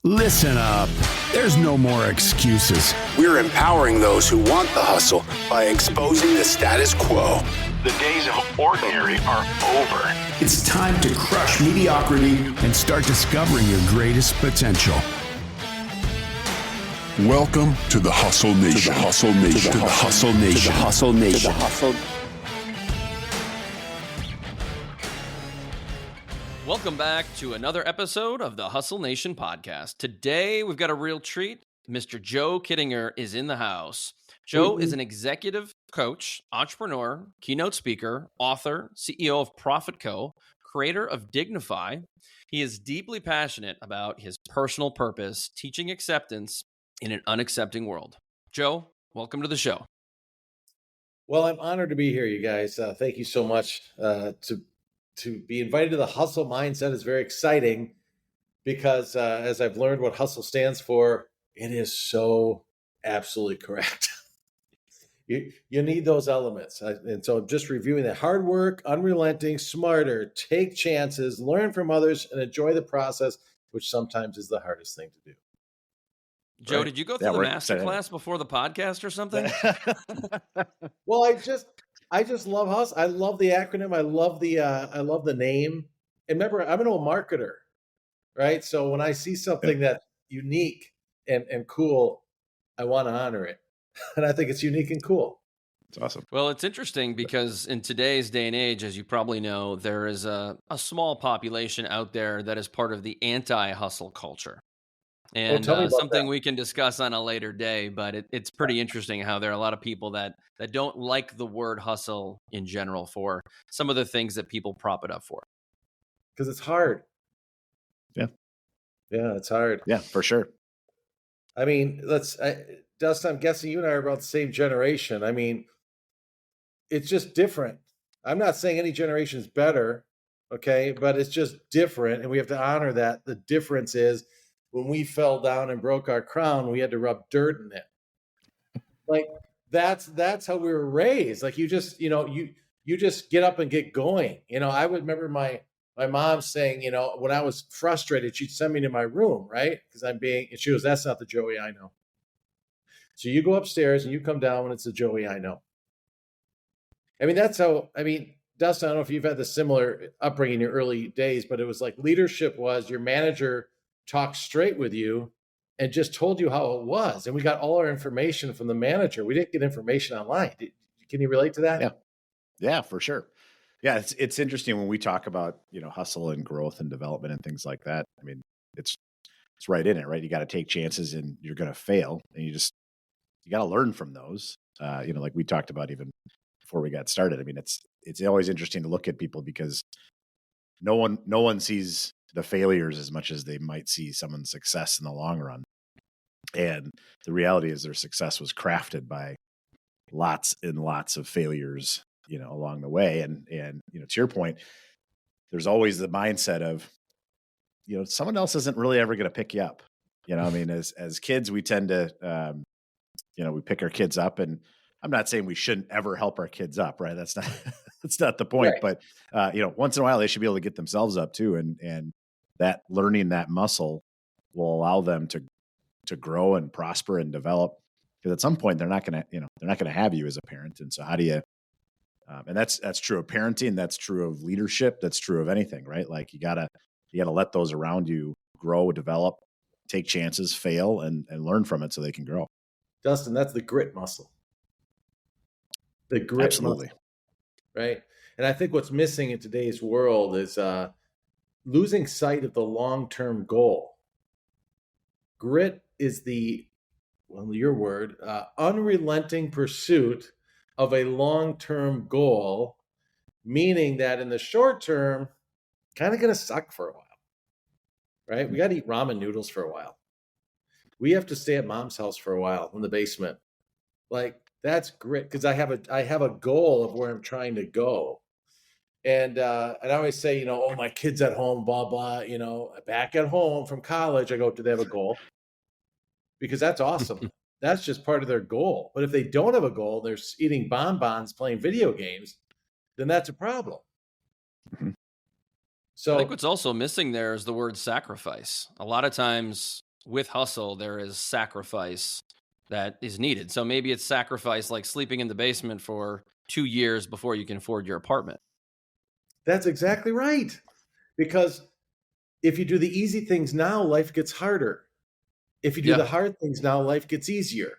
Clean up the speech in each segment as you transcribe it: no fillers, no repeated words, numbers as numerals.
Listen up. There's no more excuses. We're empowering those who want the hustle by exposing the status quo. The days of ordinary are over. It's time to crush mediocrity and start discovering your greatest potential. Welcome to the Hustle Nation. To the Hustle Nation. To the Hustle Nation. To the Hustle Nation. To the Hustle. Welcome back to another episode of the Hustle Nation podcast. Today, we've got a real treat. Mr. Joe Kiedinger is in the house. Joe is an executive coach, entrepreneur, keynote speaker, author, CEO of Prophit Co, creator of Dignify. He is deeply passionate about his personal purpose, teaching acceptance in an unaccepting world. Joe, welcome to the show. Well, I'm honored to be here, you guys. Thank you so much. To be invited to the Hustle Mindset is very exciting because as I've learned what hustle stands for, it is so absolutely correct. You need those elements. And so I'm just reviewing that: hard work, unrelenting, smarter, take chances, learn from others, and enjoy the process, which sometimes is the hardest thing to do. Joe, Right? Did you go through the master class before the podcast or something? Well, I just love hustle. I love the acronym. I love the name. And remember, I'm an old marketer, right? So when I see something that's unique and cool, I want to honor it. And I think it's unique and cool. It's awesome. Well, it's interesting because in today's day and age, as you probably know, there is a small population out there that is part of the anti-hustle culture. And something we can discuss on a later day, but it's pretty interesting how there are a lot of people that don't like the word hustle in general for some of the things that people prop it up for. Because it's hard. Yeah, it's hard. Yeah, for sure. I mean, Dustin, I'm guessing you and I are about the same generation. I mean, it's just different. I'm not saying any generation is better, okay? But it's just different, and we have to honor that. The difference is, when we fell down and broke our crown, we had to rub dirt in it. Like that's how we were raised. Like you just get up and get going. I would remember my mom saying, when I was frustrated, she'd send me to my room, right? Because and she goes, "That's not the Joey I know." So you go upstairs and you come down when it's the Joey I know. I mean, Dustin, I don't know if you've had the similar upbringing in your early days, but it was like leadership was your manager talked straight with you and just told you how it was. And we got all our information from the manager. We didn't get information online. Can you relate to that? Yeah, for sure. Yeah. It's interesting when we talk about, hustle and growth and development and things like that. I mean, it's right in it, right? You got to take chances and you're going to fail, and you got to learn from those. Like we talked about even before we got started. I mean, it's always interesting to look at people because no one sees the failures as much as they might see someone's success in the long run. And the reality is their success was crafted by lots and lots of failures, along the way. And, to your point, there's always the mindset of, someone else isn't really ever going to pick you up. As kids, we tend to, we pick our kids up, and I'm not saying we shouldn't ever help our kids up, right? That's not the point, right. But, once in a while they should be able to get themselves up too. And that learning that muscle will allow them to grow and prosper and develop, because at some point they're not going to have you as a parent. And so how do you, and that's true of parenting. That's true of leadership. That's true of anything, right? Like you gotta let those around you grow, develop, take chances, fail, and learn from it so they can grow. Dustin, that's the grit muscle. The grit Absolutely. muscle, right? And I think what's missing in today's world is losing sight of the long-term goal. Grit is your word, unrelenting pursuit of a long-term goal, meaning that in the short term, kind of going to suck for a while, right? We got to eat ramen noodles for a while. We have to stay at mom's house for a while in the basement. Like that's grit, because I have a goal of where I'm trying to go. And I always say, my kid's at home, blah, blah, back at home from college. I go, do they have a goal? Because that's awesome. That's just part of their goal. But if they don't have a goal, they're eating bonbons, playing video games, then that's a problem. Mm-hmm. So I think what's also missing there is the word sacrifice. A lot of times with hustle, there is sacrifice that is needed. So maybe it's sacrifice like sleeping in the basement for 2 years before you can afford your apartment. That's exactly right. Because if you do the easy things now, life gets harder. If you do the hard things now, life gets easier.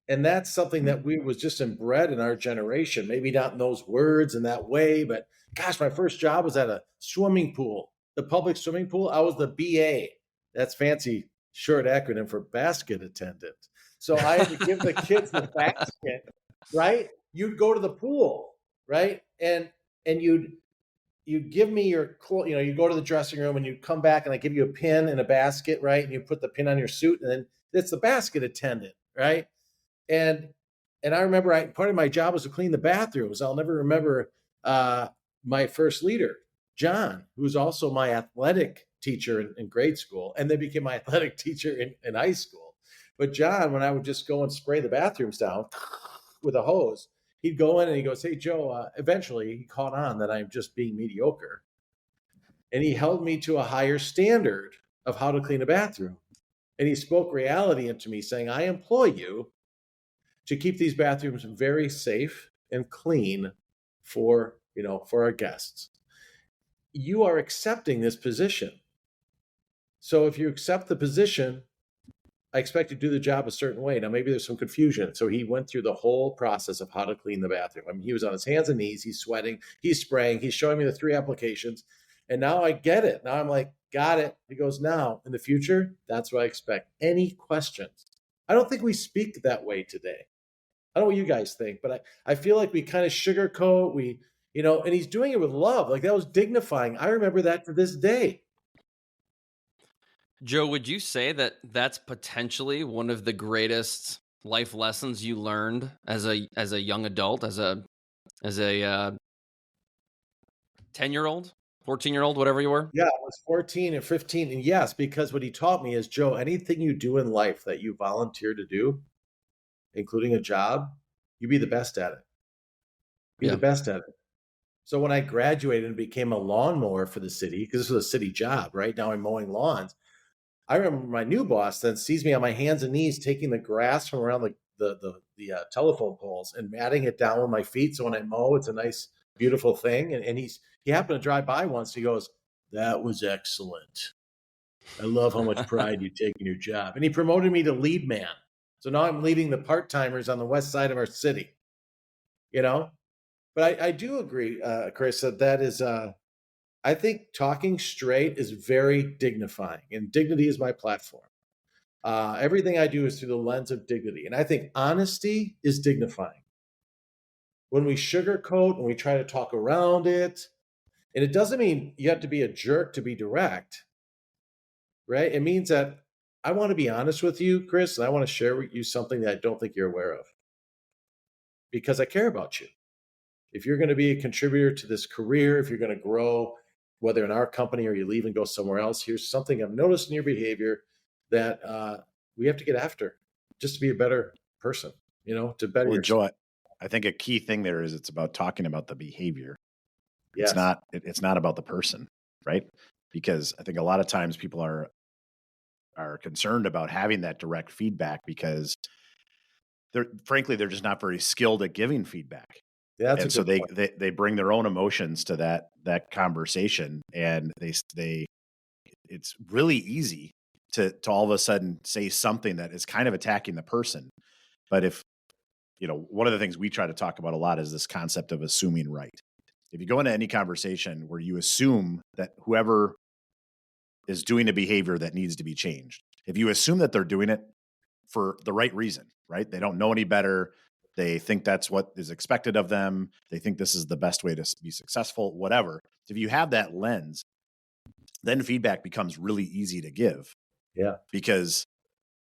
And that's something that we was just inbred in our generation. Maybe not in those words in that way, but gosh, my first job was at a swimming pool, the public swimming pool. I was the BA. That's fancy short acronym for basket attendant. So I had to give the kids the basket, right? You'd go to the pool, right? And you'd give me your clothes, you go to the dressing room and you'd come back and I give you a pin and a basket, right? And you put the pin on your suit and then it's the basket attendant, right? And I remember part of my job was to clean the bathrooms. I'll never remember my first leader, John, who was also my athletic teacher in grade school, and then became my athletic teacher in high school. But John, when I would just go and spray the bathrooms down with a hose, he'd go in and he goes, "Hey, Joe," eventually he caught on that I'm just being mediocre. And he held me to a higher standard of how to clean a bathroom. And he spoke reality into me saying, "I employ you to keep these bathrooms very safe and clean for our guests. You are accepting this position. So if you accept the position, I expect you to do the job a certain way." Now, maybe there's some confusion. So he went through the whole process of how to clean the bathroom. I mean, he was on his hands and knees, he's sweating, he's spraying, he's showing me the 3 applications. And now I get it. Now I'm like, got it. He goes, "Now, in the future, that's what I expect. Any questions?" I don't think we speak that way today. I don't know what you guys think, but I feel like we kind of sugarcoat, and he's doing it with love. Like, that was dignifying. I remember that to this day. Joe, would you say that that's potentially one of the greatest life lessons you learned as a young adult, as a 10-year-old, 14-year-old, whatever you were? Yeah, I was 14 and 15. And yes, because what he taught me is, Joe, anything you do in life that you volunteer to do, including a job, you be the best at it. Be the best at it. So when I graduated and became a lawnmower for the city, because this was a city job, right? Now I'm mowing lawns. I remember my new boss then sees me on my hands and knees taking the grass from around the telephone poles and matting it down with my feet. So when I mow, it's a nice, beautiful thing. And he happened to drive by once. He goes, "That was excellent. I love how much pride you take in your job." And he promoted me to lead man. So now I'm leading the part-timers on the west side of our city, But I do agree, Chris, that is, I think talking straight is very dignifying, and dignity is my platform. Everything I do is through the lens of dignity, and I think honesty is dignifying. When we sugarcoat and we try to talk around it, and it doesn't mean you have to be a jerk to be direct, right? It means that I want to be honest with you, Chris, and I want to share with you something that I don't think you're aware of, because I care about you. If you're going to be a contributor to this career, if you're going to grow, whether in our company or you leave and go somewhere else, here's something I've noticed in your behavior that we have to get after just to be a better person, to better Well, yourself. Joe, I think a key thing there is it's about talking about the behavior. Yes. It's not about the person, right? Because I think a lot of times people are concerned about having that direct feedback because they're just not very skilled at giving feedback. Yeah, and so they bring their own emotions to that conversation, and it's really easy to all of a sudden say something that is kind of attacking the person. But if one of the things we try to talk about a lot is this concept of assuming right. If you go into any conversation where you assume that whoever is doing a behavior that needs to be changed, if you assume that they're doing it for the right reason, right? They don't know any better. They think that's what is expected of them. They think this is the best way to be successful, whatever. If you have that lens, then feedback becomes really easy to give. Yeah. Because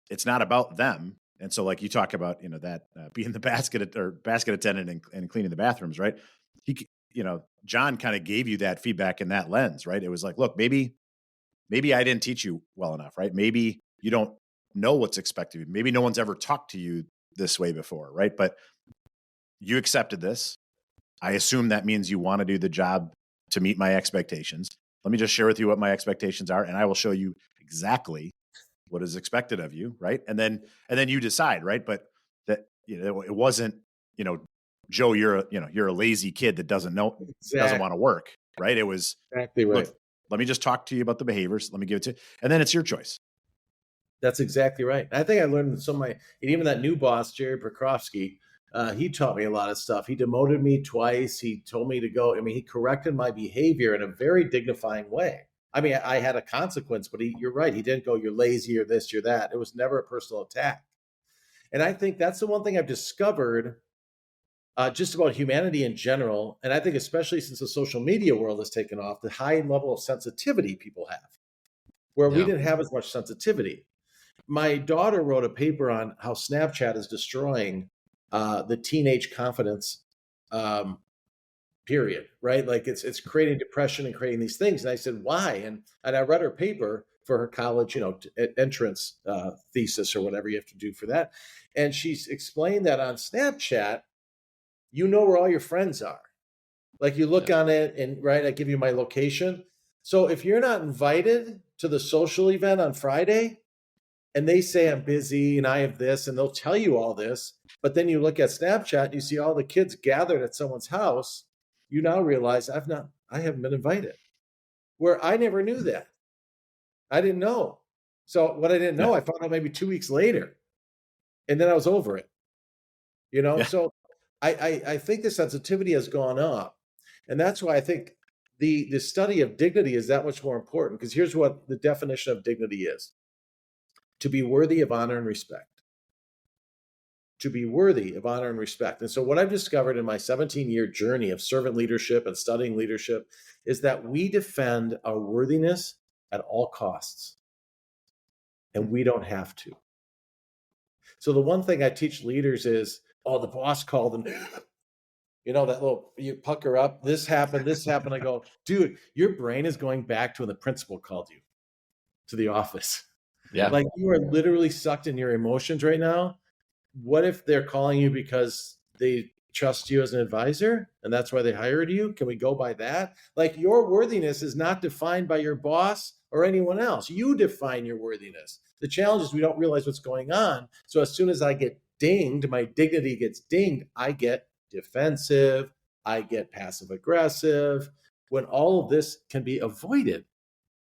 it's not about them. And so like you talk about, that being the basket attendant and cleaning the bathrooms, right? John kind of gave you that feedback in that lens, right? It was like, look, maybe I didn't teach you well enough, right? Maybe you don't know what's expected of you. Maybe no one's ever talked to you this way before, right? But you accepted this. I assume that means you want to do the job to meet my expectations. Let me just share with you what my expectations are, and I will show you exactly what is expected of you, right? And then you decide, right? But that, it wasn't, Joe, you're a lazy kid that doesn't want to work, right? It was exactly right. Look, let me just talk to you about the behaviors. Let me give it to you. And then it's your choice. That's exactly right. I think I learned and even that new boss, Jerry Prokofsky, he taught me a lot of stuff. He demoted me twice. He told me to go. I mean, he corrected my behavior in a very dignifying way. I mean, I had a consequence, but you're right. He didn't go, you're lazy or this, you're that. It was never a personal attack. And I think that's the one thing I've discovered just about humanity in general. And I think especially since the social media world has taken off, the high level of sensitivity people have, where we didn't have as much sensitivity. My daughter wrote a paper on how Snapchat is destroying the teenage confidence period, right? Like it's creating depression and creating these things. And I said, why? And I read her paper for her college, entrance thesis or whatever you have to do for that. And she's explained that on Snapchat, where all your friends are. Like you look on it and right, I give you my location. So if you're not invited to the social event on Friday and they say I'm busy and I have this, and they'll tell you all this, but then you look at Snapchat and you see all the kids gathered at someone's house, you now realize I haven't been invited. Where I never knew that. I didn't know. So what I didn't know, I found out maybe 2 weeks later. And then I was over it. So I think the sensitivity has gone up. And that's why I think the study of dignity is that much more important, because here's what the definition of dignity is: to be worthy of honor and respect. To be worthy of honor and respect. And so what I've discovered in my 17-year journey of servant leadership and studying leadership is that we defend our worthiness at all costs. And we don't have to. So the one thing I teach leaders is, the boss called and that little, you pucker up, this happened. I go, dude, your brain is going back to when the principal called you to the office. Yeah. Like you are literally sucked in your emotions right now. What if they're calling you because they trust you as an advisor and that's why they hired you? Can we go by that? Like your worthiness is not defined by your boss or anyone else. You define your worthiness. The challenge is we don't realize what's going on. So as soon as I get dinged, my dignity gets dinged, I get defensive, I get passive aggressive, when all of this can be avoided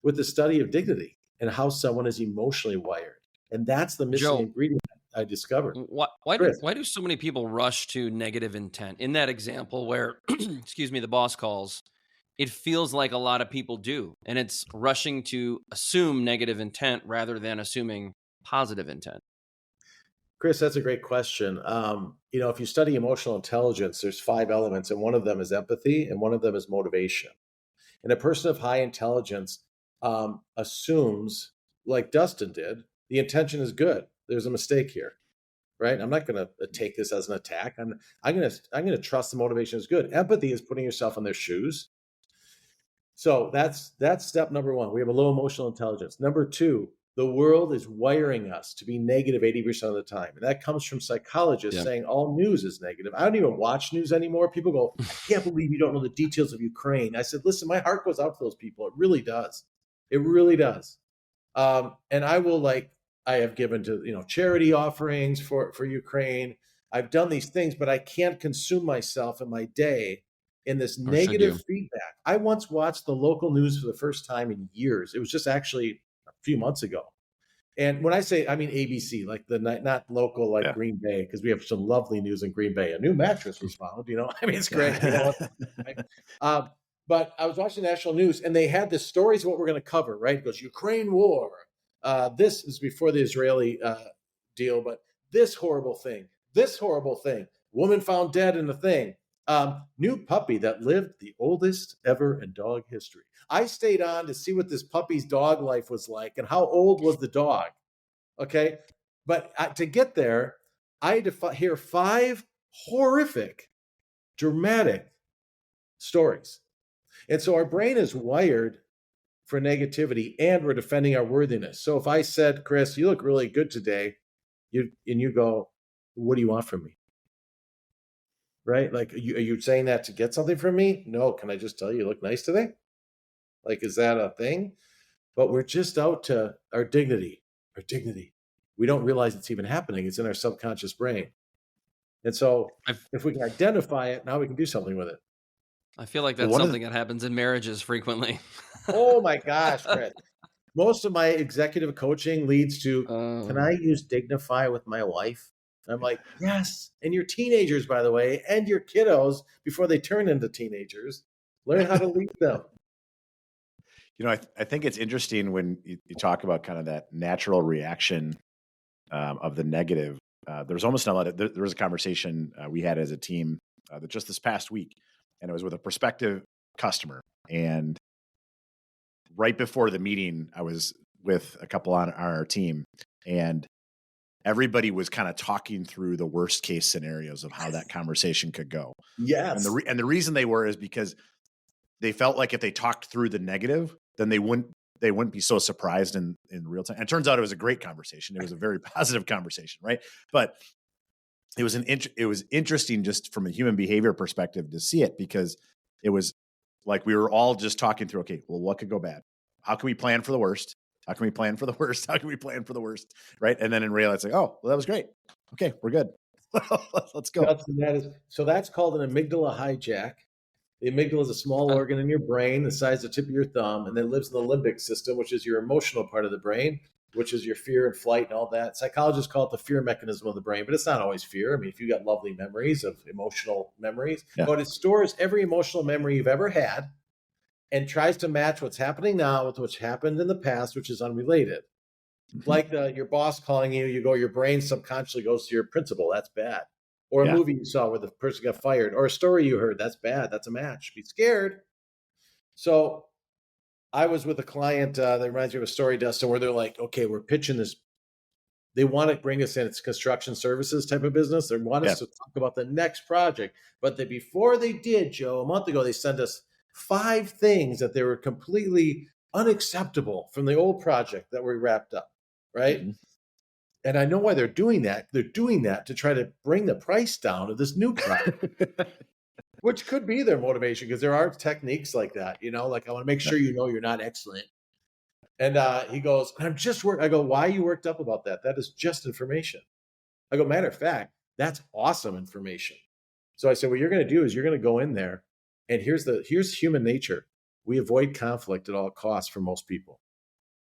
with the study of dignity and how someone is emotionally wired. And that's the missing ingredient I discovered. Why do so many people rush to negative intent? In that example where, the boss calls, it feels like a lot of people do. And it's rushing to assume negative intent rather than assuming positive intent. Chris, that's a great question. If you study emotional intelligence, there's 5 elements, and one of them is empathy, and one of them is motivation. And a person of high intelligence assumes, like Dustin did, the intention is good. There's a mistake here, right? I'm not going to take this as an attack. I'm going to trust the motivation is good. Empathy is putting yourself in their shoes. So that's step number 1. We have a low emotional intelligence. Number 2, the world is wiring us to be negative 80% of the time. And that comes from psychologists saying all news is negative. I don't even watch news anymore. People go, I can't believe you don't know the details of Ukraine. I said, listen, my heart goes out to those people. It really does. It really does. And I have given to, charity offerings for Ukraine. I've done these things, but I can't consume myself in my day in this negative feedback. I once watched the local news for the first time in years. It was just actually a few months ago. And when I say, I mean ABC, like not local, like Green Bay, because we have some lovely news in Green Bay. A new mattress was found, I mean, it's great. But I was watching national news and they had the stories of what we're going to cover, right? It goes, Ukraine war. This is before the Israeli deal, but this horrible thing, woman found dead in the thing. New puppy that lived the oldest ever in dog history. I stayed on to see what this puppy's dog life was like and how old was the dog. Okay. But to get there, I had to hear 5 horrific, dramatic stories. And so our brain is wired for negativity and we're defending our worthiness. So if I said, Chris, you look really good today, you go, what do you want from me? Right? Like, are you saying that to get something from me? No. Can I just tell you look nice today? Like, is that a thing? But we're just out to our dignity, our dignity. We don't realize it's even happening. It's in our subconscious brain. And so if we can identify it, now we can do something with it. I feel like that's something that happens in marriages frequently. Oh my gosh, Chris. Most of my executive coaching leads to, can I use Dignify with my wife? I'm like, yes. And your teenagers, by the way, and your kiddos, before they turn into teenagers, learn how to lead them. I think it's interesting when you talk about kind of that natural reaction of the negative. There's almost there was a conversation we had as a team that just this past week, and it was with a prospective customer. And right before the meeting, I was with a couple on our team, and everybody was kind of talking through the worst case scenarios of how that conversation could go. Yes. And the reason they were is because they felt like if they talked through the negative, then they wouldn't be so surprised in real time. And it turns out it was a great conversation. It was a very positive conversation, right? But it was interesting just from a human behavior perspective to see it, because it was like we were all just talking through, okay, well, what could go bad? How can we plan for the worst? How can we plan for the worst? How can we plan for the worst? Right. And then in reality, it's like, oh, well, that was great. Okay, we're good. Let's go. That's called an amygdala hijack. The amygdala is a small organ in your brain, the size of the tip of your thumb, and then lives in the limbic system, which is your emotional part of the brain, which is your fear and flight and all that. Psychologists call it the fear mechanism of the brain, but it's not always fear. I mean, if you got lovely memories of emotional memories, but it stores every emotional memory you've ever had and tries to match what's happening now with what's happened in the past, which is unrelated. Mm-hmm. Like your boss calling you, your brain subconsciously goes to your principal. That's bad. Or a movie you saw where the person got fired, or a story you heard. That's bad. That's a match. Be scared. So I was with a client that reminds me of a story, Dustin, where they're like, okay, we're pitching this. They want to bring us in. It's construction services type of business. They want us to talk about the next project. But before they did, Joe, a month ago, they sent us 5 things that they were completely unacceptable from the old project that we wrapped up, right? Mm-hmm. And I know why they're doing that. They're doing that to try to bring the price down of this new project, which could be their motivation, because there are techniques like that, like I want to make sure you're not excellent. And he goes, I go, why are you worked up about that? That is just information. I go, matter of fact, that's awesome information. So I said, what you're going to do is you're going to go in there, and here's human nature. We avoid conflict at all costs for most people.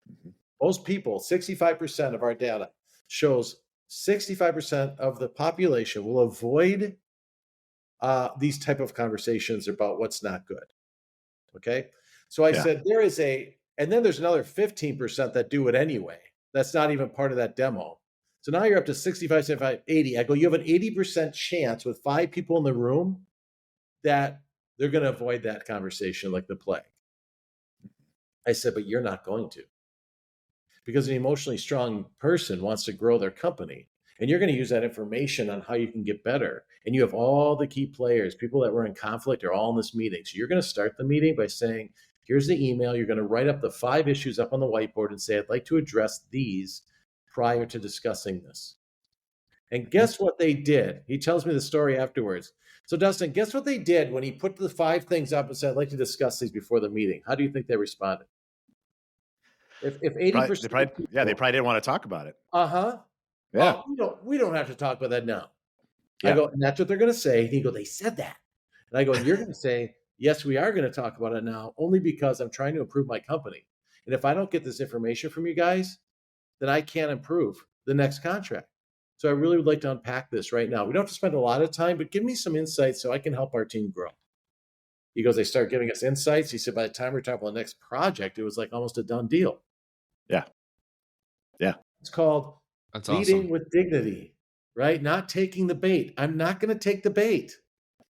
Mm-hmm. Most people, 65% of our data shows 65% of the population will avoid these type of conversations about what's not good. Okay. So I said, and then there's another 15% that do it anyway. That's not even part of that demo. So now you're up to 65, 75, 80. I go, you have an 80% chance with 5 people in the room that they're going to avoid that conversation like the plague. I said, but you're not going to. Because an emotionally strong person wants to grow their company, and you're going to use that information on how you can get better. And you have all the key players, people that were in conflict are all in this meeting. So you're going to start the meeting by saying, here's the email. You're going to write up the 5 issues up on the whiteboard and say, I'd like to address these prior to discussing this. And guess what they did? He tells me the story afterwards. So Dustin, guess what they did when he put the 5 things up and said, I'd like to discuss these before the meeting? How do you think they responded? If 80%, they probably didn't want to talk about it. Yeah. Well, we don't have to talk about that now. Yeah. I go, and that's what they're going to say. And he goes, they said that. And I go, and you're going to say, yes, we are going to talk about it now, only because I'm trying to improve my company. And if I don't get this information from you guys, then I can't improve the next contract. So I really would like to unpack this right now. We don't have to spend a lot of time, but give me some insights so I can help our team grow. He goes, they start giving us insights. He said, by the time we're talking about the next project, it was like almost a done deal. Yeah. Yeah. It's called leading awesome. With dignity, right? Not taking the bait. I'm not going to take the bait,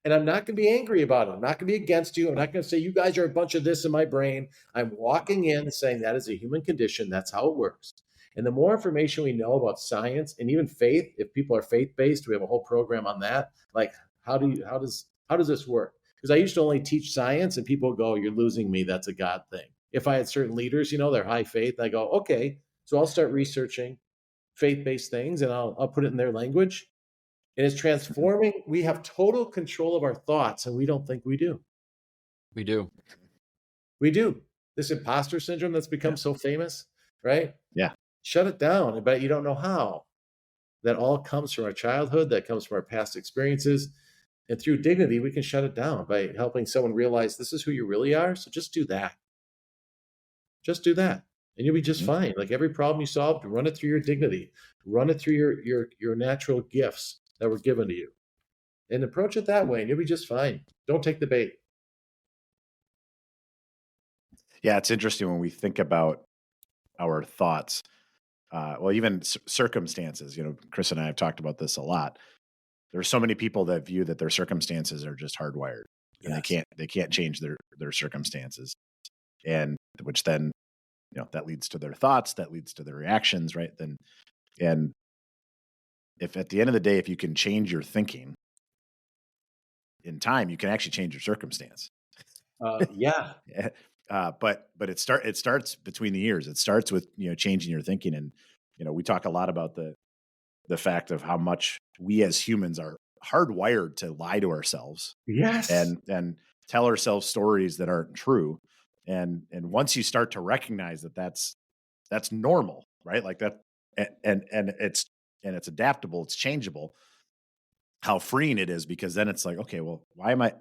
and I'm not going to be angry about it. I'm not going to be against you. I'm not going to say you guys are a bunch of this in my brain. I'm walking in and saying that is a human condition. That's how it works. And the more information we know about science and even faith, if people are faith-based, we have a whole program on that. Like, how does this work? Because I used to only teach science, and people go, you're losing me. That's a God thing. If I had certain leaders, they're high faith, I go, okay, so I'll start researching faith-based things, and I'll put it in their language. And it's transforming. We have total control of our thoughts, and we don't think we do. We do. We do. This imposter syndrome that's become so famous, right? Yeah. shut it down, but you don't know how. That all comes from our childhood, that comes from our past experiences. And through dignity, we can shut it down by helping someone realize this is who you really are. So just do that. Just do that. And you'll be just fine. Like every problem you solve, run it through your dignity, run it through your natural gifts that were given to you. And approach it that way, and you'll be just fine. Don't take the bait. Yeah, it's interesting when we think about our thoughts. Well, even circumstances. Chris and I have talked about this a lot. There are so many people that view that their circumstances are just hardwired, and they can't change their circumstances, and which then that leads to their thoughts, that leads to their reactions, right? And if at the end of the day, if you can change your thinking in time, you can actually change your circumstance. Yeah. But it starts between the ears. It starts with changing your thinking, and we talk a lot about the fact of how much we as humans are hardwired to lie to ourselves. Yes. And tell ourselves stories that aren't true. And once you start to recognize that that's normal, right? Like that, and it's adaptable, it's changeable. How freeing it is, because then it's like, okay, well, if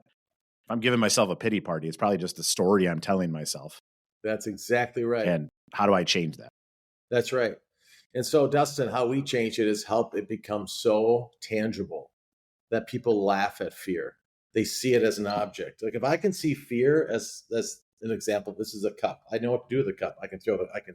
I'm giving myself a pity party, it's probably just a story I'm telling myself. That's exactly right. And how do I change that? That's right. And so, Dustin, how we change it is help it become so tangible that people laugh at fear. They see it as an object. Like if I can see fear as an example, this is a cup. I know what to do with the cup. I can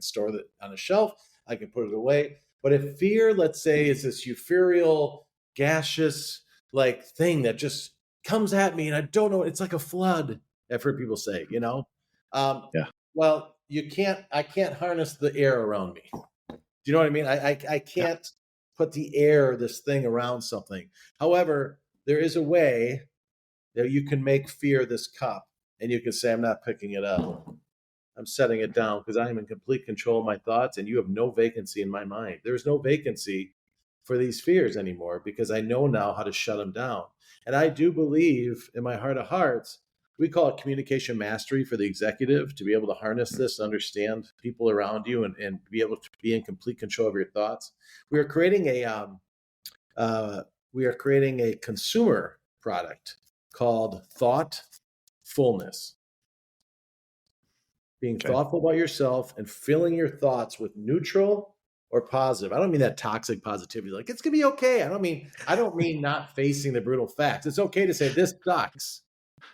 store it on a shelf. I can put it away. But if fear, let's say, is this ethereal, gaseous, like thing that just comes at me and I don't know, it's like a flood. I've heard people say, yeah. Well, I can't harness the air around me. Do you know what I mean? I can't put the air, this thing around something. However, there is a way that you can make fear this cup, and you can say, I'm not picking it up. I'm setting it down because I am in complete control of my thoughts, and you have no vacancy in my mind. There's no vacancy for these fears anymore because I know now how to shut them down. And I do believe in my heart of hearts, we call it communication mastery for the executive, to be able to harness this, understand people around you, and be able to be in complete control of your thoughts. We are creating a consumer product called Thoughtfulness. Being thoughtful about yourself and filling your thoughts with neutral or positive. I don't mean that toxic positivity, like it's gonna be okay. I don't mean not facing the brutal facts. It's okay to say this sucks,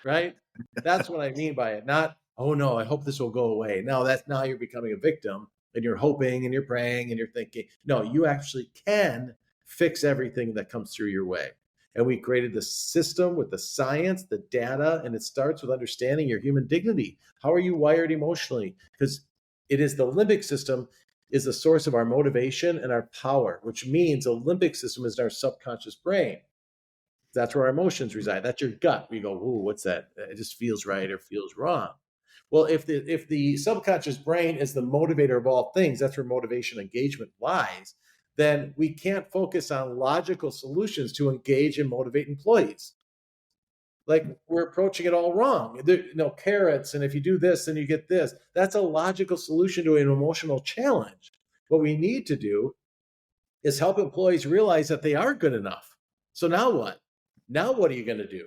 right? That's what I mean by it. Not, oh no, I hope this will go away. No, that's now you're becoming a victim and you're hoping and you're praying and you're thinking. No, you actually can fix everything that comes through your way. And we created the system with the science, the data, and it starts with understanding your human dignity. How are you wired emotionally? Because it is the limbic system is the source of our motivation and our power, which means the limbic system is our subconscious brain. That's where our emotions reside. That's your gut. We go, ooh, what's that? It just feels right or feels wrong. Well, if the subconscious brain is the motivator of all things, that's where motivation engagement lies, then we can't focus on logical solutions to engage and motivate employees. Like we're approaching it all wrong. Carrots, and if you do this, then you get this. That's a logical solution to an emotional challenge. What we need to do is help employees realize that they are good enough. So now what? Now what are you going to do?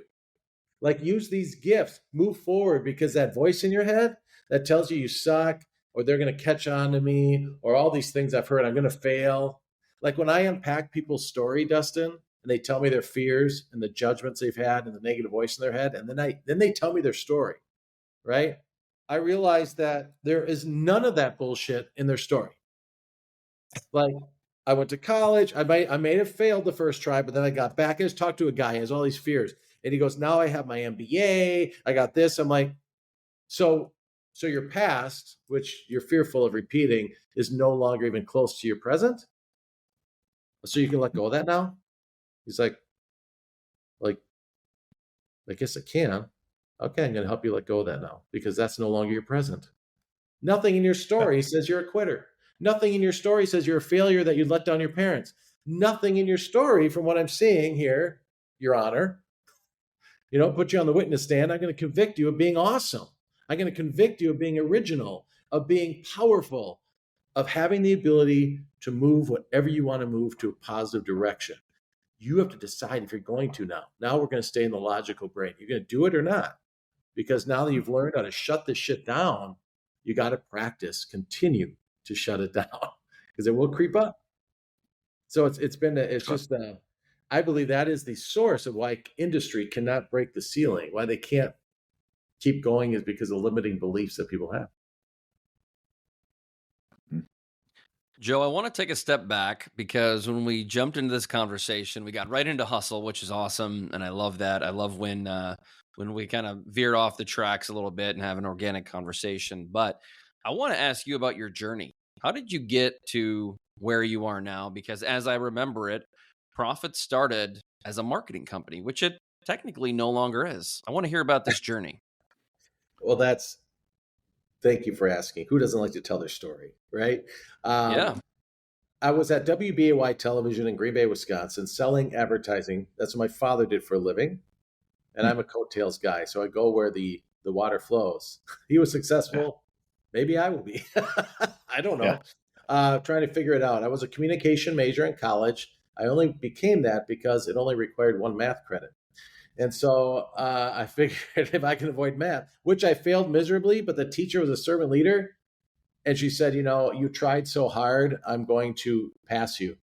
Like use these gifts, move forward, because that voice in your head that tells you suck, or they're going to catch on to me, or all these things I've heard, I'm going to fail. Like when I unpack people's story, Dustin, and they tell me their fears and the judgments they've had and the negative voice in their head, and then they tell me their story, right? I realize that there is none of that bullshit in their story. Like I went to college, I may have failed the first try, but then I got back. I just talked to a guy, he has all these fears. And he goes, now I have my MBA, I got this. I'm like, so your past, which you're fearful of repeating, is no longer even close to your present? So you can let go of that now? He's like, I guess I can. Okay, I'm going to help you let go of that now, because that's no longer your present. Nothing in your story says you're a quitter. Nothing in your story says you're a failure, that you let down your parents. Nothing in your story, from what I'm seeing here, Your Honor, put you on the witness stand. I'm going to convict you of being awesome. I'm going to convict you of being original, of being powerful, of having the ability to move whatever you want to move to a positive direction. You have to decide if you're going to now. Now we're going to stay in the logical brain. You're going to do it or not. Because now that you've learned how to shut this shit down, you got to practice, continue to shut it down because it will creep up. So I believe that is the source of why industry cannot break the ceiling, why they can't keep going is because of limiting beliefs that people have. Joe, I want to take a step back because when we jumped into this conversation, we got right into hustle, which is awesome. And I love that. I love when we kind of veer off the tracks a little bit and have an organic conversation. But I want to ask you about your journey. How did you get to where you are now? Because as I remember it, Prophit started as a marketing company, which it technically no longer is. I want to hear about this journey. Well, thank you for asking. Who doesn't like to tell their story, right? Yeah. I was at WBAY Television in Green Bay, Wisconsin, selling advertising. That's what my father did for a living. And I'm a coattails guy, so I go where the water flows. He was successful. Maybe I will be. I don't know. Trying to figure it out. I was a communication major in college. I only became that because it only required one math credit. And so I figured if I can avoid math, which I failed miserably, but the teacher was a servant leader. And she said, you tried so hard, I'm going to pass you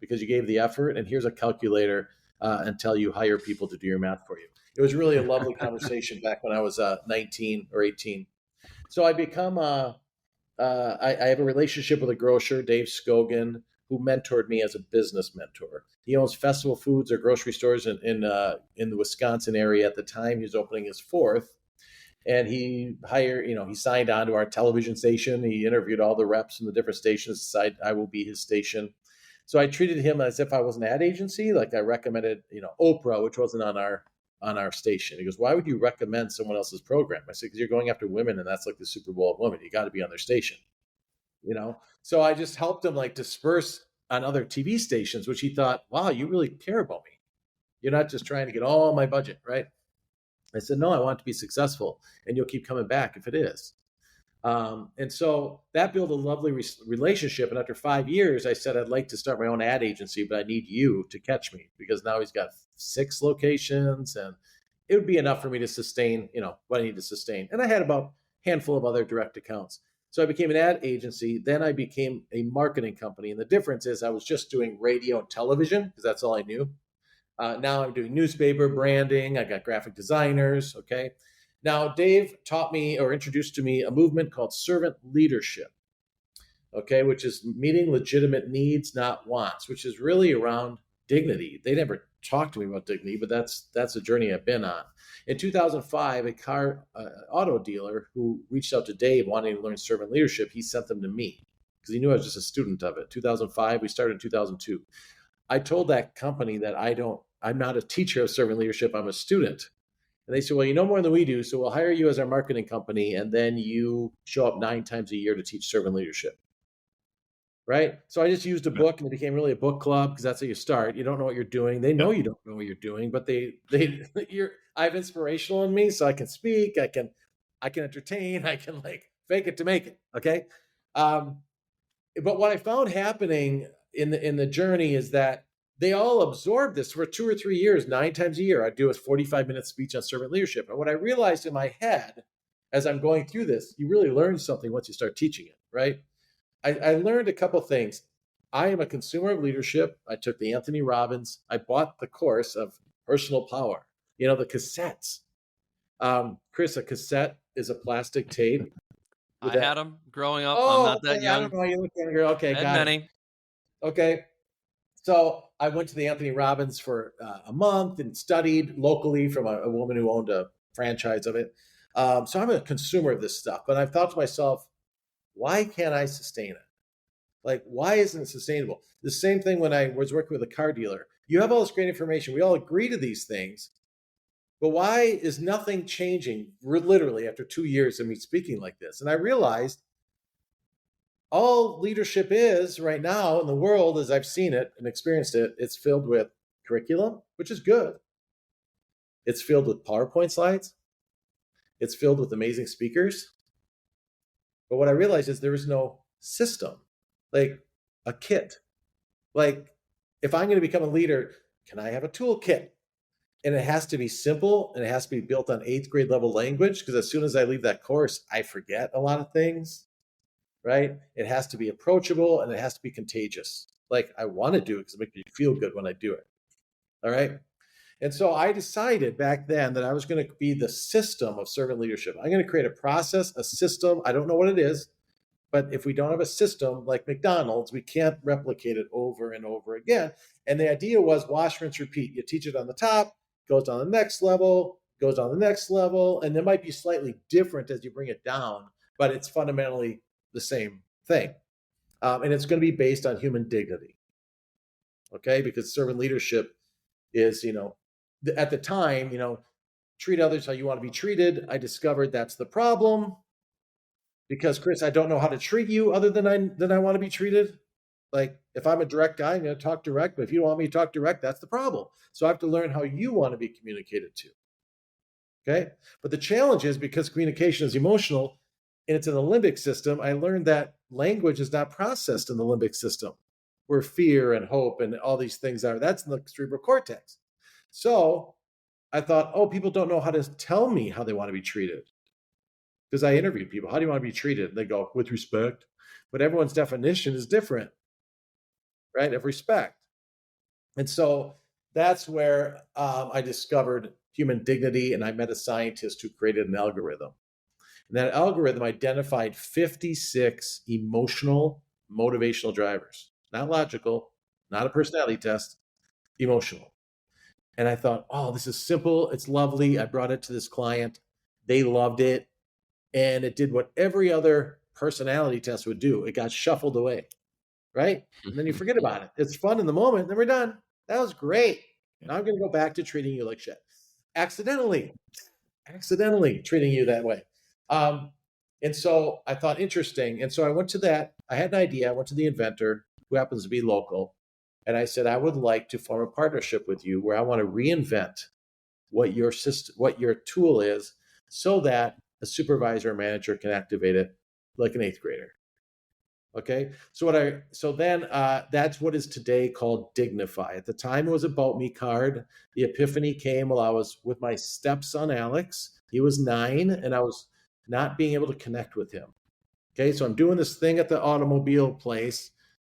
because you gave the effort. And here's a calculator until you hire people to do your math for you. It was really a lovely conversation back when I was 19 or 18. So I become, I have a relationship with a grocer, Dave Scogan, who mentored me as a business mentor. He owns Festival Foods or grocery stores in the Wisconsin area. At the time, he was opening his fourth. And he he signed on to our television station. He interviewed all the reps from the different stations, decided I will be his station. So I treated him as if I was an ad agency. Like I recommended, Oprah, which wasn't on our station. He goes, why would you recommend someone else's program? I said, because you're going after women and that's like the Super Bowl of women. You got to be on their station, So I just helped him like disperse on other TV stations, which he thought, wow, you really care about me. You're not just trying to get all my budget, right? I said, no, I want it to be successful and you'll keep coming back if it is. And so that built a lovely relationship. And after 5 years, I said, I'd like to start my own ad agency, but I need you to catch me because now he's got 6 locations and it would be enough for me to sustain, what I need to sustain. And I had about a handful of other direct accounts. So I became an ad agency. Then I became a marketing company. And the difference is I was just doing radio and television because that's all I knew. Now I'm doing newspaper branding. I got graphic designers. Okay. Now, Dave taught me or introduced to me a movement called servant leadership. Okay. Which is meeting legitimate needs, not wants, which is really around dignity. They never talked to me about dignity, but that's a journey I've been on. In 2005, a car auto dealer who reached out to Dave wanting to learn servant leadership, he sent them to me because he knew I was just a student of it. 2005, we started in 2002. I told that company that I'm not a teacher of servant leadership, I'm a student. And they said, well, you know more than we do, so we'll hire you as our marketing company, and then you show up 9 times a year to teach servant leadership. Right? So I just used a book, and it became really a book club because that's how you start. You don't know what you're doing. They know you don't know what you're doing, but I have inspirational in me, so I can speak, I can entertain, I can like fake it to make it. Okay. But what I found happening in the journey is that they all absorbed this for 2 or 3 years, 9 times a year. I'd do a 45-minute speech on servant leadership. And what I realized in my head as I'm going through this, you really learn something once you start teaching it, right? I learned a couple things. I am a consumer of leadership. I took the Anthony Robbins. I bought the course of personal power, the cassettes. Chris, a cassette is a plastic tape. I had them growing up. I'm not that young. I don't know why you look at here. Okay, got many. it. Okay. So I went to the Anthony Robbins for a month and studied locally from a woman who owned a franchise of it. So I'm a consumer of this stuff, but I've thought to myself, why can't I sustain it? Like, why isn't it sustainable? The same thing when I was working with a car dealer. You have all this great information. We all agree to these things, but why is nothing changing literally after 2 years of me speaking like this? And I realized all leadership is right now in the world, as I've seen it and experienced it, it's filled with curriculum, which is good. It's filled with PowerPoint slides. It's filled with amazing speakers. But what I realized is there is no system, like a kit. Like if I'm going to become a leader, can I have a toolkit? And it has to be simple and it has to be built on 8th grade level language, because as soon as I leave that course, I forget a lot of things, right? It has to be approachable and it has to be contagious. Like I want to do it because it makes me feel good when I do it. All right. And so I decided back then that I was going to be the system of servant leadership. I'm going to create a process, a system. I don't know what it is, but if we don't have a system like McDonald's, we can't replicate it over and over again. And the idea was wash, rinse, repeat. You teach it on the top, goes on the next level, goes on the next level, and it might be slightly different as you bring it down, but it's fundamentally the same thing. And it's going to be based on human dignity. Okay, because servant leadership is, at the time, treat others how you want to be treated. I discovered that's the problem because, Chris, I don't know how to treat you other than I want to be treated. Like if I'm a direct guy, I'm going to talk direct, but if you don't want me to talk direct, that's the problem. So I have to learn how you want to be communicated to. Okay, but the challenge is because communication is emotional and it's in the limbic system, I learned that language is not processed in the limbic system, where fear and hope and all these things are. That's in the cerebral cortex. So I thought, oh, people don't know how to tell me how they want to be treated. Because I interviewed people, how do you want to be treated? And they go, with respect. But everyone's definition is different, right, of respect. And so that's where I discovered human dignity, and I met a scientist who created an algorithm. And that algorithm identified 56 emotional, motivational drivers. Not logical, not a personality test, emotional. And I thought, oh, this is simple. It's lovely. I brought it to this client. They loved it. And it did what every other personality test would do. It got shuffled away, right? And then you forget about it. It's fun in the moment. Then we're done. That was great. Now I'm going to go back to treating you like shit. Accidentally treating you that way. And so I thought, interesting. And so I went to that. I had an idea. I went to the inventor, who happens to be local. And I said, I would like to form a partnership with you where I want to reinvent what your system, what your tool is, so that a supervisor or manager can activate it like an 8th grader. Okay. So then that's what is today called Dignify. At the time, it was About Me card. The epiphany came while I was with my stepson, Alex. He was 9 and I was not being able to connect with him. Okay. So I'm doing this thing at the automobile place.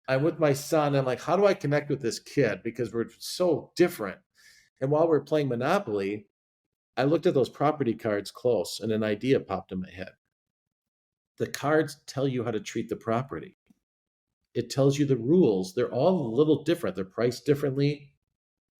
I'm with my son. I'm like, how do I connect with this kid? Because we're so different. And while we're playing Monopoly, I looked at those property cards close and an idea popped in my head. The cards tell you how to treat the property. It tells you the rules. They're all a little different. They're priced differently.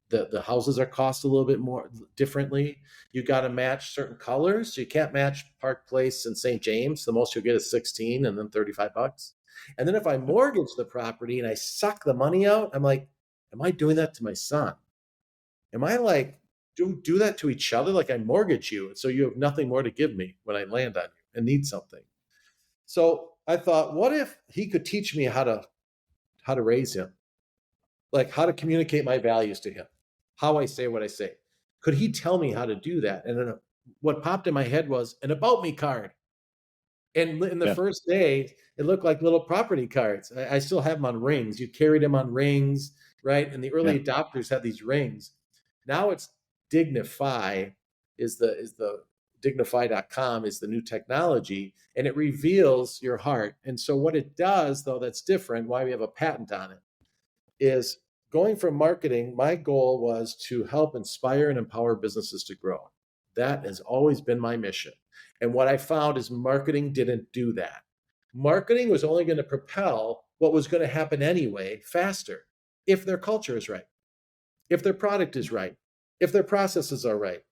The houses are cost a little bit more differently. You got to match certain colors. So you can't match Park Place and St. James. The most you'll get is 16 and then $35. And then if I mortgage the property and I suck the money out, I'm like, am I doing that to my son? Am I like, do that to each other? Like I mortgage you, so you have nothing more to give me when I land on you and need something. So I thought, what if he could teach me how to raise him? Like how to communicate my values to him, how I say what I say. Could he tell me how to do that? And then what popped in my head was an About Me card. And in the first day, it looked like little property cards. I still have them on rings. You carried them on rings, right? And the early adopters had these rings. Now it's Dignify is the Dignify.com is the new technology, and it reveals your heart. And so what it does, though, that's different, why we have a patent on it, is going from marketing. My goal was to help inspire and empower businesses to grow. That has always been my mission. And what I found is marketing didn't do that. Marketing was only going to propel what was going to happen anyway faster if their culture is right, if their product is right, if their processes are right.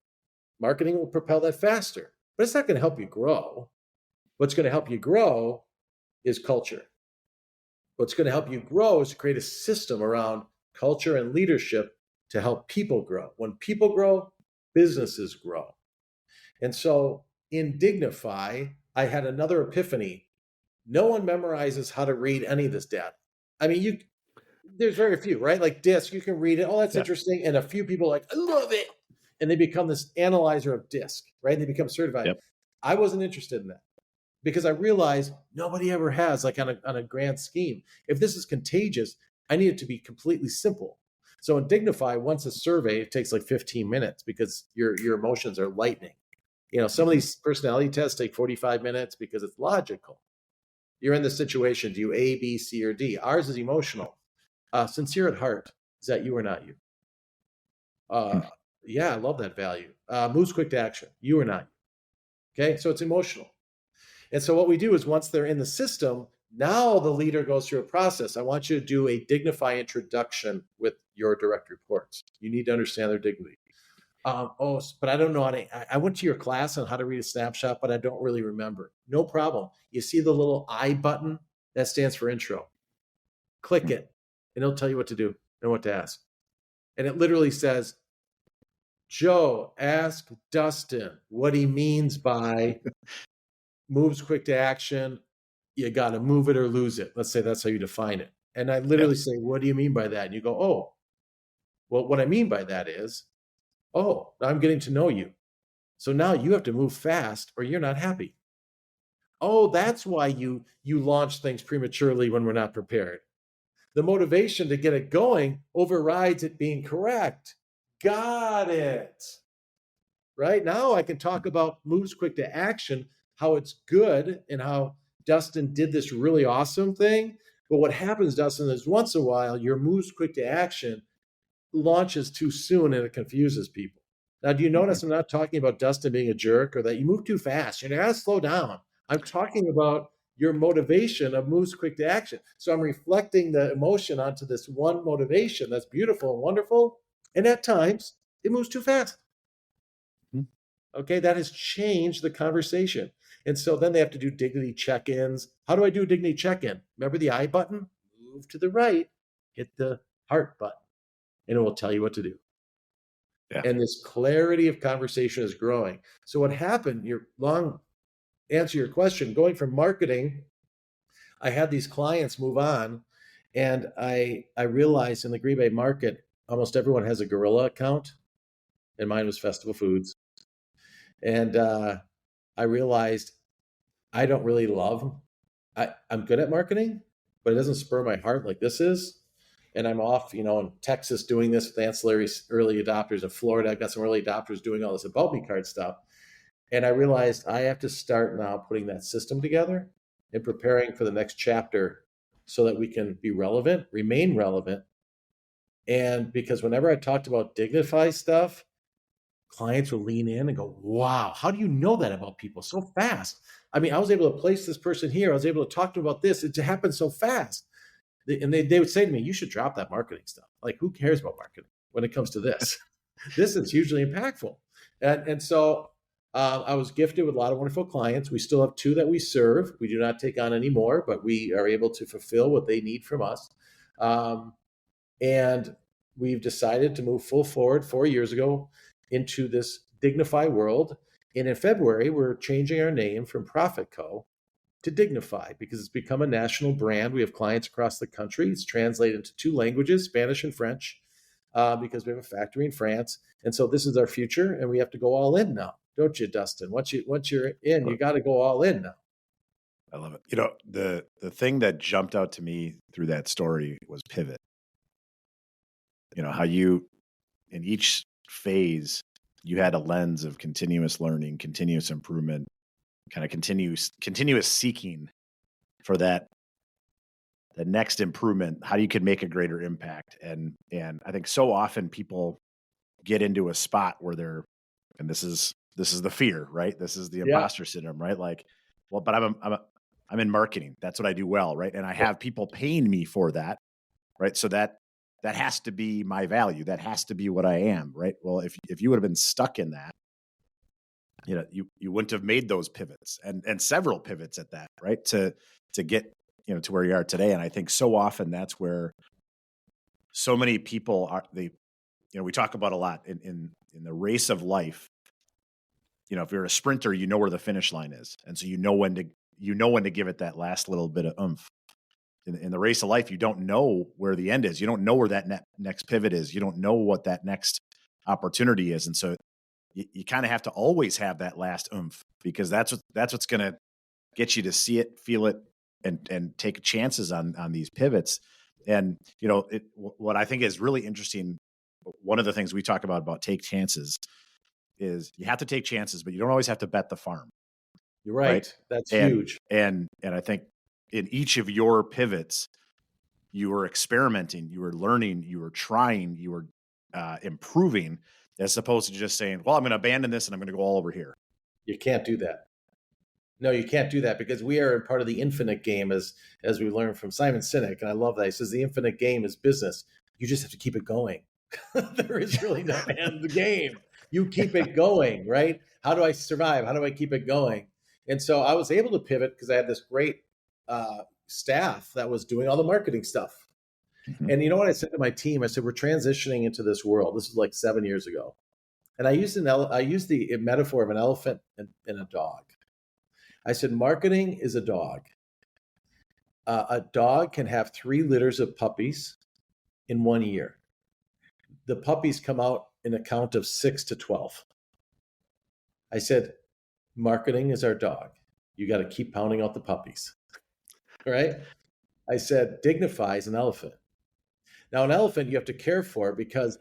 Marketing will propel that faster, but it's not going to help you grow. What's going to help you grow is culture. What's going to help you grow is to create a system around culture and leadership to help people grow. When people grow, businesses grow. And so in Dignify, I had another epiphany. No one memorizes how to read any of this data. I mean, there's very few, right? Like DISC, you can read it. Oh, that's interesting. And a few people are like, I love it. And they become this analyzer of DISC, right? They become certified. Yep. I wasn't interested in that. because I realized nobody ever has, like on a grand scheme. If this is contagious, I need it to be completely simple. So in Dignify, once a survey, it takes like 15 minutes because your emotions are lightning. Some of these personality tests take 45 minutes because it's logical. You're in the situation. Do you A, B, C, or D? Ours is emotional. Sincere at heart. Is that you or not you? Yeah, I love that value. Moves quick to action. You or not you. Okay, so it's emotional. And so what we do is once they're in the system, now the leader goes through a process. I want you to do a Dignify introduction with your direct reports. You need to understand their dignity. But I don't know how to, I went to your class on how to read a snapshot, but I don't really remember. No problem. You see the little I button? That stands for intro. Click it, and it'll tell you what to do and what to ask. And it literally says, Joe, ask Dustin what he means by moves quick to action. You got to move it or lose it. Let's say that's how you define it. And I literally say, what do you mean by that? And you go, oh, well, what I mean by that is, oh, I'm getting to know you. So now you have to move fast or you're not happy. Oh, that's why you launch things prematurely when we're not prepared. The motivation to get it going overrides it being correct. Got it. Right now I can talk about moves quick to action, how it's good and how Dustin did this really awesome thing. But what happens, Dustin, is once in a while your moves quick to action launches too soon and it confuses people. Now, do you notice I'm not talking about Dustin being a jerk or that you move too fast? You gotta slow down. I'm talking about your motivation of moves quick to action. So I'm reflecting the emotion onto this one motivation that's beautiful and wonderful. And at times it moves too fast. Okay, that has changed the conversation. And so then they have to do dignity check-ins. How do I do a dignity check-in? Remember the I button? Move to the right, hit the heart button, and it will tell you what to do. Yeah. And this clarity of conversation is growing. So what happened, your long answer your question, going from marketing, I had these clients move on, and I realized in the Green Bay market, almost everyone has a Gorilla account, and mine was Festival Foods. And I realized I don't really love, I'm good at marketing, but it doesn't spur my heart like this is. And I'm off, in Texas doing this with ancillary early adopters. In Florida, I've got some early adopters doing all this About Me card stuff. And I realized I have to start now putting that system together and preparing for the next chapter so that we can be relevant, remain relevant. And because whenever I talked about Dignify stuff, clients will lean in and go, wow, how do you know that about people so fast? I mean, I was able to place this person here. I was able to talk to them about this. It happened so fast. And they would say to me, you should drop that marketing stuff. Like, who cares about marketing when it comes to this? This is hugely impactful. And so I was gifted with a lot of wonderful clients. We still have 2 that we serve. We do not take on any more, but we are able to fulfill what they need from us. And we've decided to move full forward 4 years ago into this Dignify world. And in February, we're changing our name from Prophit Co to Dignify because it's become a national brand. We have clients across the country. It's translated into 2 languages, Spanish and French, because we have a factory in France. And so this is our future, and we have to go all in now, don't you, Dustin? Once you're in, you got to go all in now. I love it. The thing that jumped out to me through that story was pivot. How you, in each phase, you had a lens of continuous learning, continuous improvement, kind of continuous seeking for the next improvement, how you could make a greater impact. And I think so often people get into a spot where and this is the fear, right? This is the imposter syndrome, right? Like, well, but I'm in marketing. That's what I do well, right? And I have people paying me for that, right? So that has to be my value. That has to be what I am, right? Well, if you would have been stuck in that, you wouldn't have made those pivots and several pivots at that, right? To get, to where you are today. And I think so often that's where so many people are, we talk about a lot in the race of life. If you're a sprinter, you know where the finish line is. And so you know when to give it that last little bit of oomph. In the race of life, you don't know where the end is. You don't know where that next pivot is. You don't know what that next opportunity is. And so you kind of have to always have that last oomph, because that's what's going to get you to see it, feel it, and take chances on these pivots. And, what I think is really interesting, one of the things we talk about take chances is you have to take chances, but you don't always have to bet the farm. You're right. That's huge. And I think in each of your pivots, you were experimenting, you were learning, you were trying, you were improving, as opposed to just saying, well, I'm going to abandon this and I'm going to go all over here. You can't do that. No, you can't do that, because we are part of the infinite game, as we learned from Simon Sinek. And I love that. He says the infinite game is business. You just have to keep it going. There is really no end to the game. You keep it going, right? How do I survive? How do I keep it going? And so I was able to pivot because I had this great staff that was doing all the marketing stuff. Mm-hmm. And you know what I said to my team? I said, we're transitioning into this world. This was like 7 years ago. And I used the metaphor of an elephant and a dog. I said, marketing is a dog. A dog can have 3 litters of puppies in 1 year. The puppies come out in a count of 6 to 12. I said, marketing is our dog. You got to keep pounding out the puppies. Right? I said, Dignify is an elephant. Now, an elephant you have to care for, because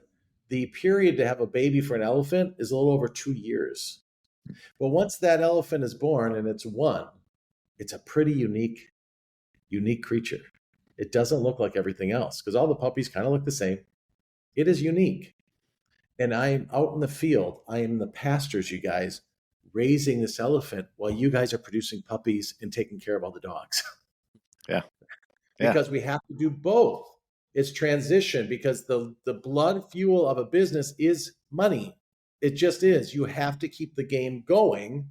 the period to have a baby for an elephant is a little over 2 years. But once that elephant is born and it's a pretty unique creature. It doesn't look like everything else, because all the puppies kind of look the same. It is unique. And I'm out in the field. I am in the pastures, you guys, raising this elephant while you guys are producing puppies and taking care of all the dogs. Yeah. Because we have to do both. It's transition, because the blood fuel of a business is money. It just is. You have to keep the game going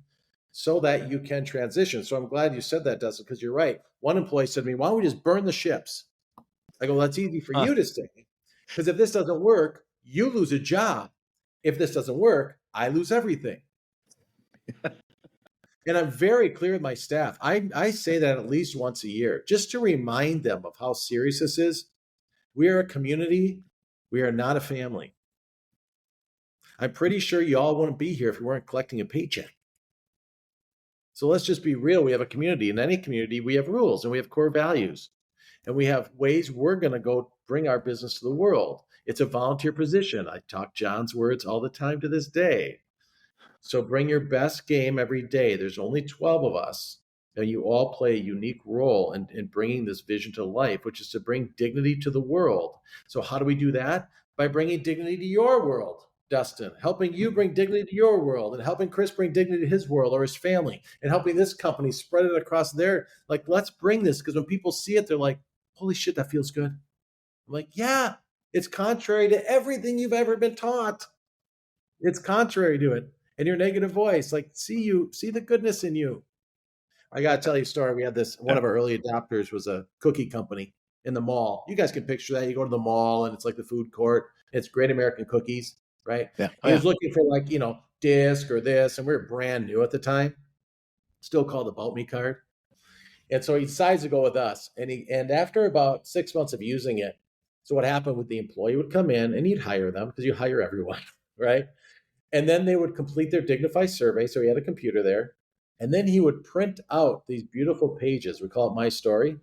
so that you can transition. So I'm glad you said that, Dustin, because you're right. One employee said to me, why don't we just burn the ships? I go, well, that's easy for you to say. Because if this doesn't work, you lose a job. If this doesn't work, I lose everything. And I'm very clear with my staff. I say that at least once a year, just to remind them of how serious this is. We are a community. We are not a family. I'm pretty sure you all wouldn't be here if we weren't collecting a paycheck. So let's just be real. We have a community. In any community, we have rules and we have core values. And we have ways we're going to go bring our business to the world. It's a volunteer position. I talk John's words all the time to this day. So bring your best game every day. There's only 12 of us, and you all play a unique role in bringing this vision to life, which is to bring dignity to the world. So how do we do that? By bringing dignity to your world, Dustin, helping you bring dignity to your world, and helping Chris bring dignity to his world or his family, and helping this company spread it across their, let's bring this, because when people see it, they're like, holy shit, that feels good. I'm like, yeah, it's contrary to everything you've ever been taught. It's contrary to it. And your negative voice, see the goodness in you. I got to tell you a story. We had one of our early adopters was a cookie company in the mall. You guys can picture that. You go to the mall and it's like the food court. It's Great American Cookies, right? Yeah. He was looking for disc or this, and we were brand new at the time. Still called About Me card. And so he decides to go with us. And after about 6 months of using it, so what happened with the employee would come in and he'd hire them, because you hire everyone, right? And then they would complete their Dignify survey. So he had a computer there. And then he would print out these beautiful pages. We call it My Story.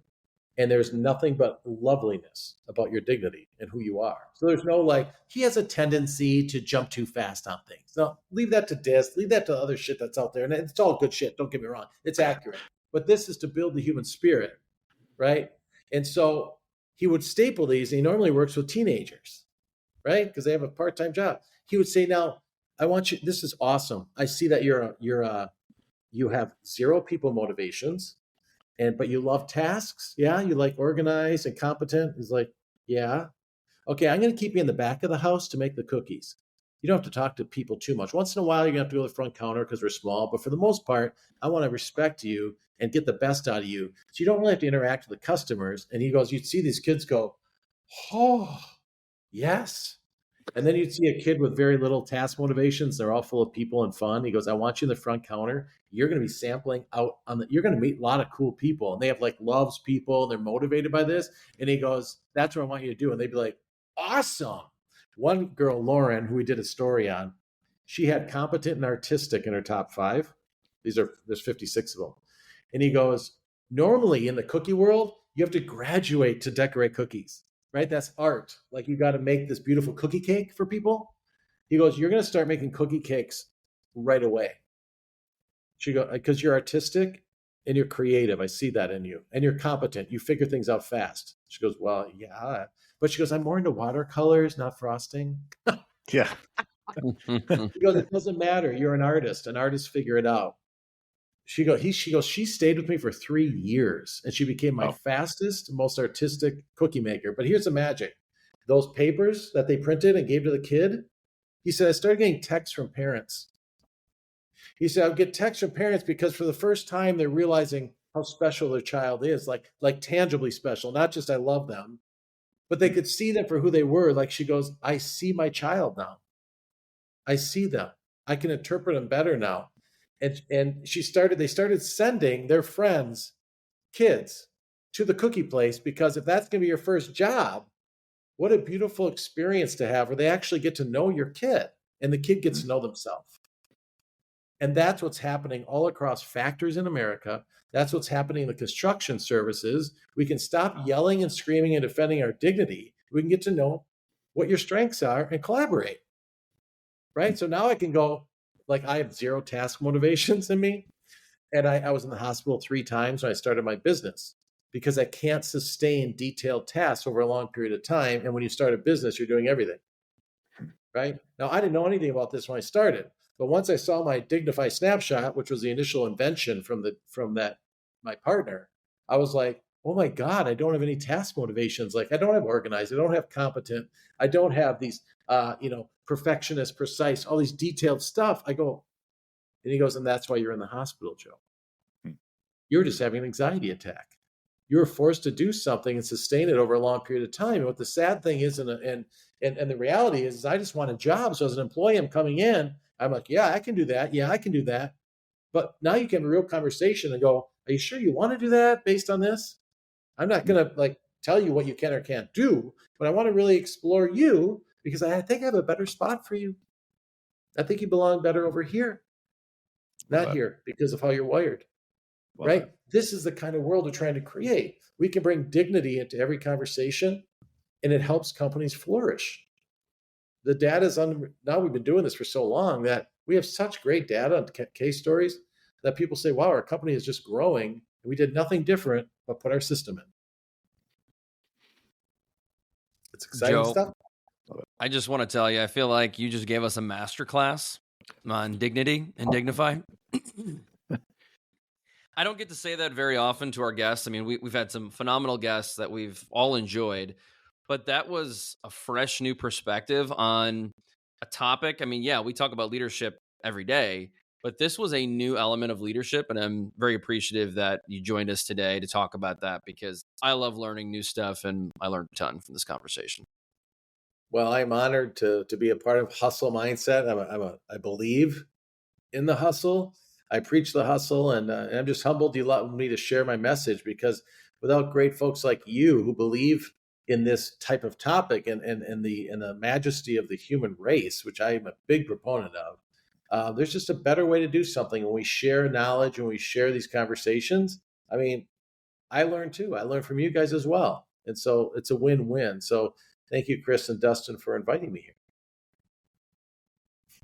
And there's nothing but loveliness about your dignity and who you are. So there's no he has a tendency to jump too fast on things. No, leave that to DISC. Leave that to other shit that's out there. And it's all good shit. Don't get me wrong. It's accurate. But this is to build the human spirit, right? And so he would staple these. And he normally works with teenagers, right? Because they have a part-time job. He would say, now, I want you, this is awesome. I see that you have 0 people motivations, but you love tasks. Yeah. You like organized and competent. He's like, yeah. Okay. I'm going to keep you in the back of the house to make the cookies. You don't have to talk to people too much. Once in a while, you're going to have to go to the front counter because we're small. But for the most part, I want to respect you and get the best out of you. So you don't really have to interact with the customers. And he goes, you'd see these kids go, oh, yes. And then you'd see a kid with very little task motivations. They're all full of people and fun. He goes, I want you in the front counter. You're going to be sampling out you're going to meet a lot of cool people. And they have loves people. They're motivated by this. And he goes, that's what I want you to do. And they'd be like, awesome. One girl, Lauren, who we did a story on, she had competent and artistic in her top 5. There's 56 of them. And he goes, normally in the cookie world, you have to graduate to decorate cookies, right? That's art. Like you got to make this beautiful cookie cake for people. He goes, you're going to start making cookie cakes right away. She goes, because you're artistic and you're creative. I see that in you. And you're competent. You figure things out fast. She goes, well, yeah. But she goes, I'm more into watercolors, not frosting. Yeah. He goes, it doesn't matter. You're an artist. An artist figure it out. She goes, she stayed with me for 3 years and she became my fastest, most artistic cookie maker. But here's the magic. Those papers that they printed and gave to the kid, he said, I started getting texts from parents. He said, I would get texts from parents because for the first time, they're realizing how special their child is, like tangibly special, not just I love them, but they could see them for who they were. Like she goes, I see my child now. I see them. I can interpret them better now. And they started sending their friends, kids, to the cookie place, because if that's going to be your first job, what a beautiful experience to have where they actually get to know your kid and the kid gets to know themselves. And that's what's happening all across factories in America. That's what's happening in the construction services. We can stop yelling and screaming and defending our dignity. We can get to know what your strengths are and collaborate. Right? So now I can go, like I have zero task motivations in me. And I was in the hospital 3 times when I started my business because I can't sustain detailed tasks over a long period of time. And when you start a business, you're doing everything. Right? Now, I didn't know anything about this when I started. But once I saw my Dignify snapshot, which was the initial invention from my partner, I was like, oh my God, I don't have any task motivations. Like I don't have organized, I don't have competent, I don't have these perfectionist, precise, all these detailed stuff. I go, and he goes, and that's why you're in the hospital, Joe. You're just having an anxiety attack. You were forced to do something and sustain it over a long period of time. And what the sad thing is, and the reality is I just want a job. So as an employee, I'm coming in, I'm like, yeah, I can do that. Yeah, I can do that. But now you can have a real conversation and go, are you sure you want to do that based on this? I'm not going to tell you what you can or can't do, but I want to really explore you because I think I have a better spot for you. I think you belong better over here, not here because of how you're wired. Right? This is the kind of world we're trying to create. We can bring dignity into every conversation and it helps companies flourish. The data is now we've been doing this for so long that we have such great data on case stories that people say, wow, our company is just growing. And we did nothing different but put our system in. It's exciting Joe, stuff. I just want to tell you, I feel like you just gave us a masterclass on dignity and Dignify. I don't get to say that very often to our guests. I mean, we've had some phenomenal guests that we've all enjoyed, but that was a fresh new perspective on a topic. I mean, yeah, we talk about leadership every day, but this was a new element of leadership. And I'm very appreciative that you joined us today to talk about that because I love learning new stuff and I learned a ton from this conversation. Well, I'm honored to be a part of Hustle Mindset. I believe in the hustle. I preach the hustle, and I'm just humbled you allowed me to share my message because without great folks like you who believe in this type of topic and the majesty of the human race, which I am a big proponent of, there's just a better way to do something when we share knowledge and we share these conversations. I mean, I learned too. I learned from you guys as well. And so it's a win-win. So thank you, Chris and Dustin, for inviting me here.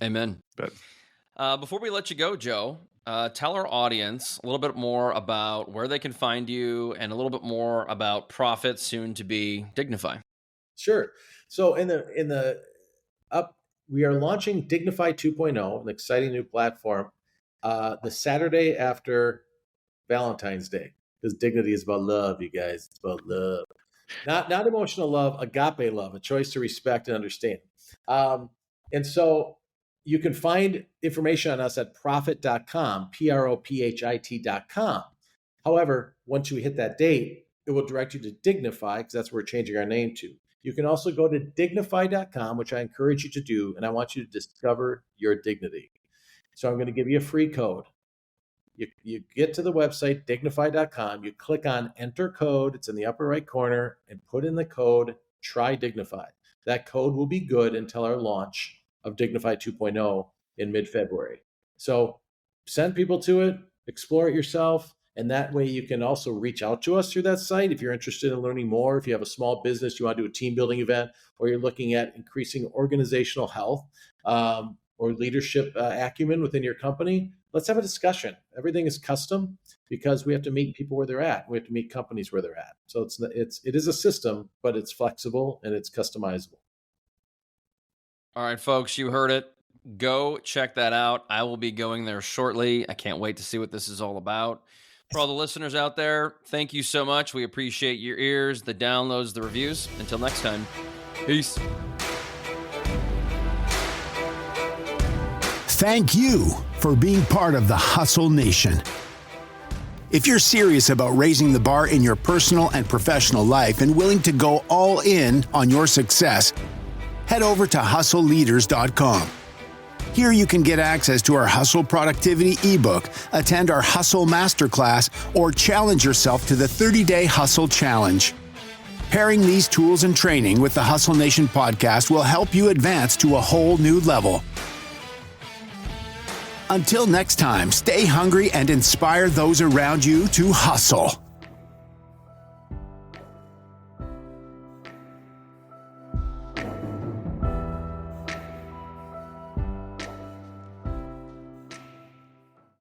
Amen. Before we let you go, Joe, tell our audience a little bit more about where they can find you and a little bit more about Prophit, soon to be Dignify. Sure. So we are launching Dignify 2.0, an exciting new platform, the Saturday after Valentine's Day, because dignity is about love, you guys. It's about love, not emotional love, agape love, a choice to respect and understand. And so you can find information on us at prophit.com, PROPHIT.com. However, once you hit that date, it will direct you to Dignify because that's what we're changing our name to. You can also go to Dignify.com, which I encourage you to do, and I want you to discover your dignity. So I'm going to give you a free code. You get to the website, Dignify.com, you click on Enter Code, it's in the upper right corner, and put in the code, Try Dignify. That code will be good until our launch of Dignify 2.0 in mid-February. So send people to it, explore it yourself, And that way you can also reach out to us through that site if you're interested in learning more. If you have a small business, you want to do a team building event, or you're looking at increasing organizational health or leadership acumen within your company, let's have a discussion. Everything is custom because we have to meet people where they're at. We have to meet companies where they're at. So it is a system, but it's flexible and it's customizable. All right, folks, you heard it. Go check that out. I will be going there shortly. I can't wait to see what this is all about. For all the listeners out there, thank you so much. We appreciate your ears, the downloads, the reviews. Until next time, peace. Thank you for being part of the Hustle Nation. If you're serious about raising the bar in your personal and professional life and willing to go all in on your success, head over to hustleleaders.com. Here you can get access to our Hustle Productivity ebook, attend our Hustle Masterclass, or challenge yourself to the 30-day Hustle Challenge. Pairing these tools and training with the Hustle Nation podcast will help you advance to a whole new level. Until next time, stay hungry and inspire those around you to hustle.